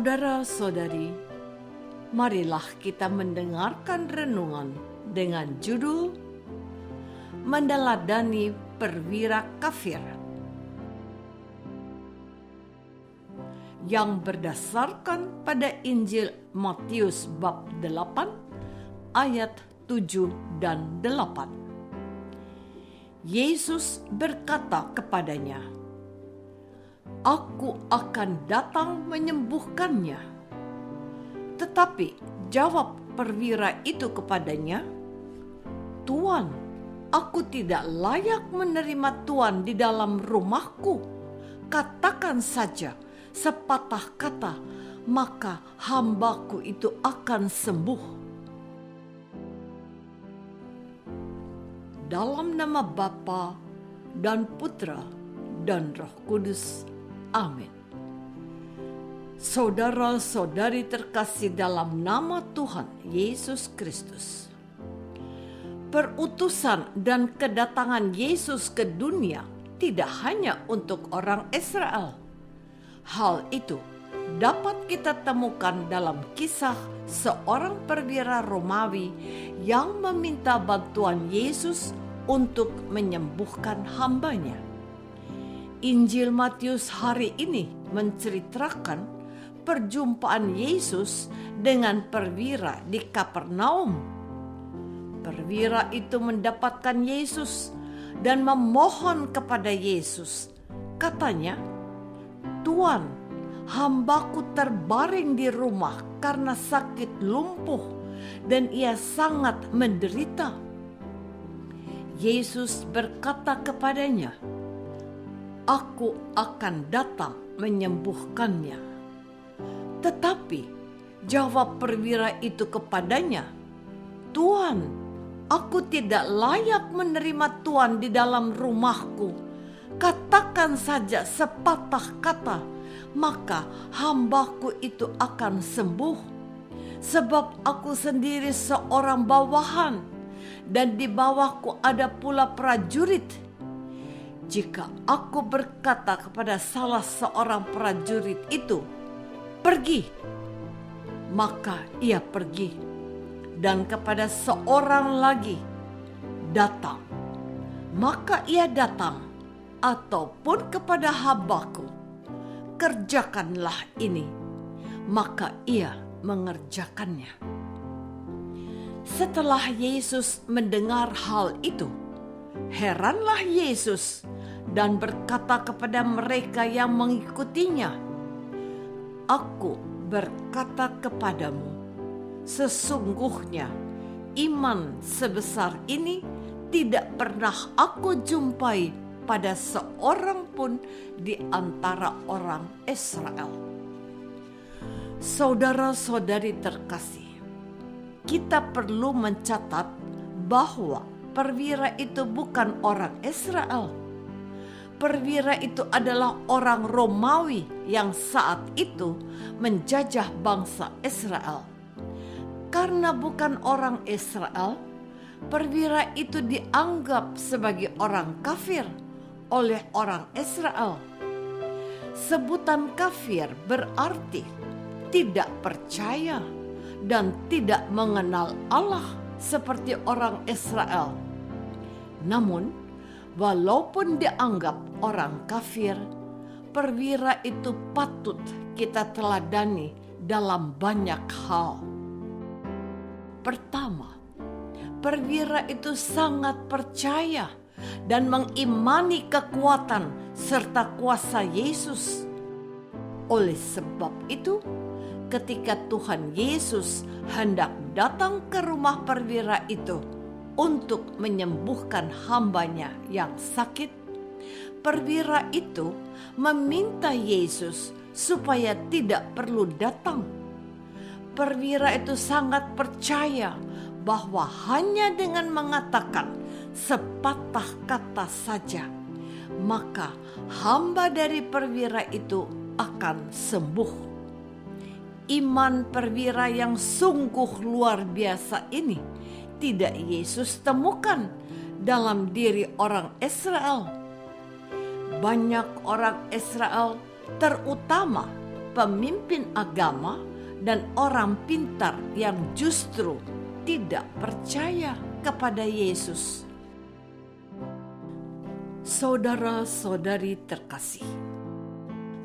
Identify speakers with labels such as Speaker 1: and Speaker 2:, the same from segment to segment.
Speaker 1: Saudara-saudari, marilah kita mendengarkan renungan dengan judul Meneladani Perwira Kafir, yang berdasarkan pada Injil Matius bab 8 ayat 7 dan 8. Yesus berkata kepadanya, "Aku akan datang menyembuhkannya." Tetapi jawab perwira itu kepadanya, "Tuan, aku tidak layak menerima Tuan di dalam rumahku. Katakan saja sepatah kata, maka hambaku itu akan sembuh." Dalam nama Bapa dan Putra dan Roh Kudus. Amin. Saudara-saudari terkasih dalam nama Tuhan Yesus Kristus. Perutusan dan kedatangan Yesus ke dunia tidak hanya untuk orang Israel. Hal itu dapat kita temukan dalam kisah seorang perwira Romawi yang meminta bantuan Yesus untuk menyembuhkan hambanya. Injil Matius hari ini menceritakan perjumpaan Yesus dengan perwira di Kapernaum. Perwira itu mendapatkan Yesus dan memohon kepada Yesus. Katanya, "Tuan, hambaku terbaring di rumah karena sakit lumpuh dan ia sangat menderita." Yesus berkata kepadanya, "Aku akan datang menyembuhkannya." Tetapi jawab perwira itu kepadanya, "Tuan, aku tidak layak menerima Tuan di dalam rumahku. Katakan saja sepatah kata, maka hambaku itu akan sembuh. Sebab aku sendiri seorang bawahan, dan di bawahku ada pula prajurit. Jika aku berkata kepada salah seorang prajurit itu, 'Pergi,' maka ia pergi. Dan kepada seorang lagi, 'Datang,' maka ia datang. Ataupun kepada hambaku, 'Kerjakanlah ini,' maka ia mengerjakannya." Setelah Yesus mendengar hal itu, heranlah Yesus dan berkata kepada mereka yang mengikutinya, "Aku berkata kepadamu, sesungguhnya iman sebesar ini tidak pernah aku jumpai pada seorang pun di antara orang Israel." Saudara-saudari terkasih, kita perlu mencatat bahwa perwira itu bukan orang Israel. Perwira itu adalah orang Romawi yang saat itu menjajah bangsa Israel. Karena bukan orang Israel, perwira itu dianggap sebagai orang kafir oleh orang Israel. Sebutan kafir berarti tidak percaya dan tidak mengenal Allah seperti orang Israel. Namun, walaupun dianggap orang kafir, perwira itu patut kita teladani dalam banyak hal. Pertama, perwira itu sangat percaya dan mengimani kekuatan serta kuasa Yesus. Oleh sebab itu, ketika Tuhan Yesus hendak datang ke rumah perwira itu untuk menyembuhkan hambanya yang sakit, perwira itu meminta Yesus supaya tidak perlu datang. Perwira itu sangat percaya bahwa hanya dengan mengatakan sepatah kata saja, maka hamba dari perwira itu akan sembuh. Iman perwira yang sungguh luar biasa ini tidak Yesus temukan dalam diri orang Israel. Banyak orang Israel, terutama pemimpin agama dan orang pintar yang justru tidak percaya kepada Yesus. Saudara-saudari terkasih,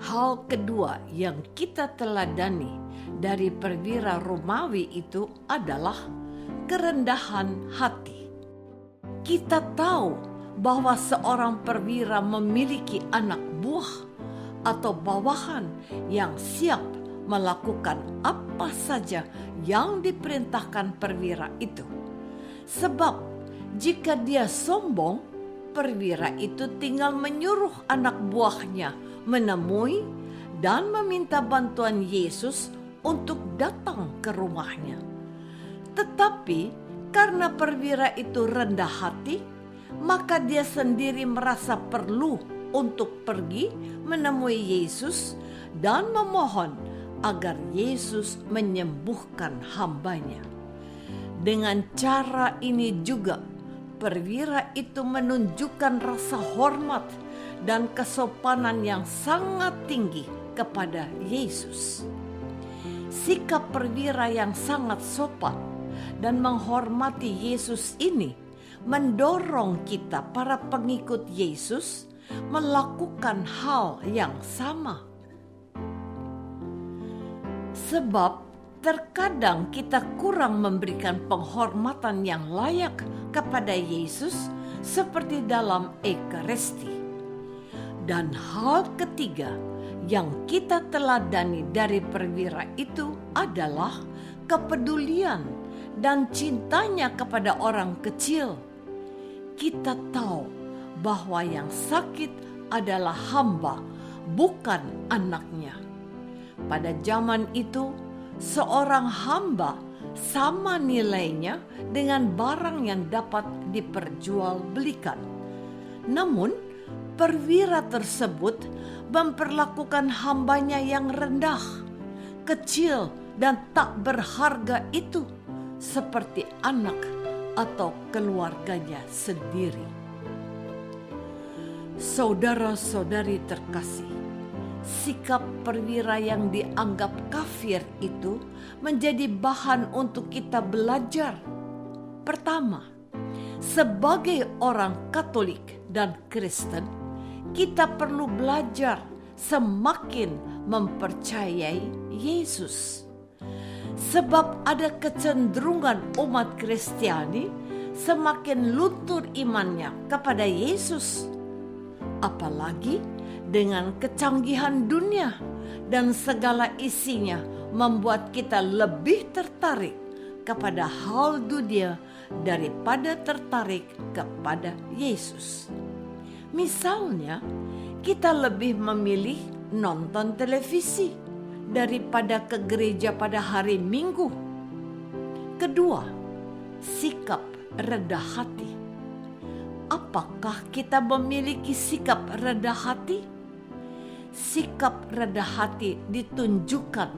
Speaker 1: hal kedua yang kita teladani dari perwira Romawi itu adalah kerendahan hati. Kita tahu bahwa seorang perwira memiliki anak buah atau bawahan yang siap melakukan apa saja yang diperintahkan perwira itu. Sebab jika dia sombong, perwira itu tinggal menyuruh anak buahnya menemui dan meminta bantuan Yesus untuk datang ke rumahnya. Tetapi karena perwira itu rendah hati, maka dia sendiri merasa perlu untuk pergi menemui Yesus dan memohon agar Yesus menyembuhkan hambanya. Dengan cara ini juga, perwira itu menunjukkan rasa hormat dan kesopanan yang sangat tinggi kepada Yesus. Sikap perwira yang sangat sopan dan menghormati Yesus ini mendorong kita para pengikut Yesus melakukan hal yang sama. Sebab terkadang kita kurang memberikan penghormatan yang layak kepada Yesus seperti dalam Ekaristi. Dan hal ketiga yang kita teladani dari perwira itu adalah kepedulian dan cintanya kepada orang kecil. Kita tahu bahwa yang sakit adalah hamba, bukan anaknya. Pada zaman itu, seorang hamba sama nilainya dengan barang yang dapat diperjualbelikan. Namun, perwira tersebut memperlakukan hambanya yang rendah, kecil, dan tak berharga itu seperti anak atau keluarganya sendiri. Saudara-saudari terkasih, sikap perwira yang dianggap kafir itu menjadi bahan untuk kita belajar. Pertama, sebagai orang Katolik dan Kristen, kita perlu belajar semakin mempercayai Yesus. Sebab ada kecenderungan umat Kristiani semakin luntur imannya kepada Yesus. Apalagi dengan kecanggihan dunia dan segala isinya membuat kita lebih tertarik kepada hal dunia daripada tertarik kepada Yesus. Misalnya, kita lebih memilih nonton televisi daripada ke gereja pada hari Minggu. Kedua, sikap rendah hati. Apakah kita memiliki sikap rendah hati? Sikap rendah hati ditunjukkan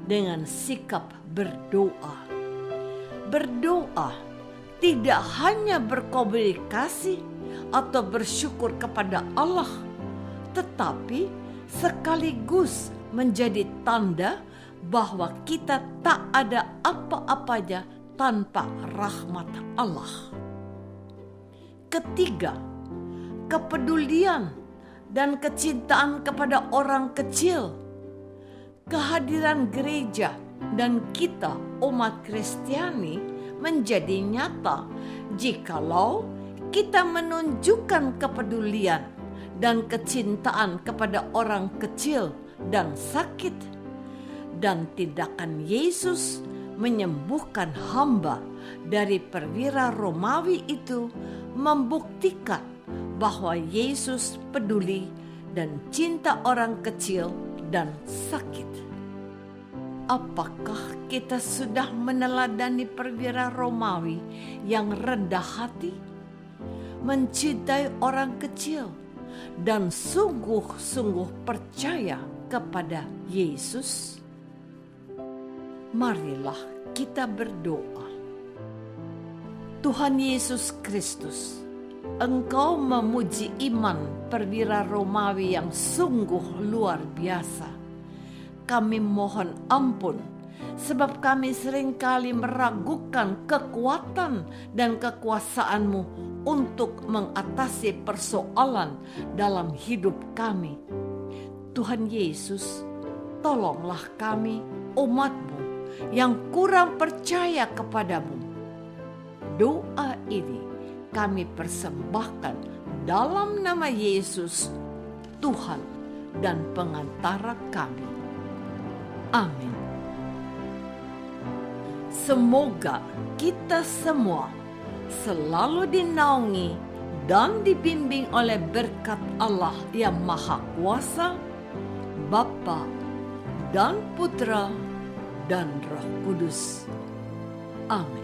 Speaker 1: dengan sikap berdoa. Berdoa tidak hanya berkomunikasi atau bersyukur kepada Allah, tetapi sekaligus menjadi tanda bahwa kita tak ada apa-apanya tanpa rahmat Allah. Ketiga, kepedulian dan kecintaan kepada orang kecil. Kehadiran gereja dan kita umat Kristiani menjadi nyata jikalau kita menunjukkan kepedulian dan kecintaan kepada orang kecil dan sakit. Dan tindakan Yesus menyembuhkan hamba dari perwira Romawi itu membuktikan bahwa Yesus peduli dan cinta orang kecil dan sakit. Apakah kita sudah meneladani perwira Romawi yang rendah hati, mencintai orang kecil, dan sungguh-sungguh percaya kepada Yesus? Marilah kita berdoa. Tuhan Yesus Kristus, Engkau memuji iman perwira Romawi yang sungguh luar biasa. kami mohon ampun, sebab kami seringkali meragukan kekuatan dan kekuasaan-Mu untuk mengatasi persoalan dalam hidup kami. Tuhan Yesus, tolonglah kami, umat-Mu, yang kurang percaya kepadamu. Doa ini kami persembahkan dalam nama Yesus, Tuhan dan pengantara kami. Amin. Semoga kita semua selalu dinaungi dan dibimbing oleh berkat Allah yang Maha Kuasa, Bapa dan Putra dan Roh Kudus. Amin.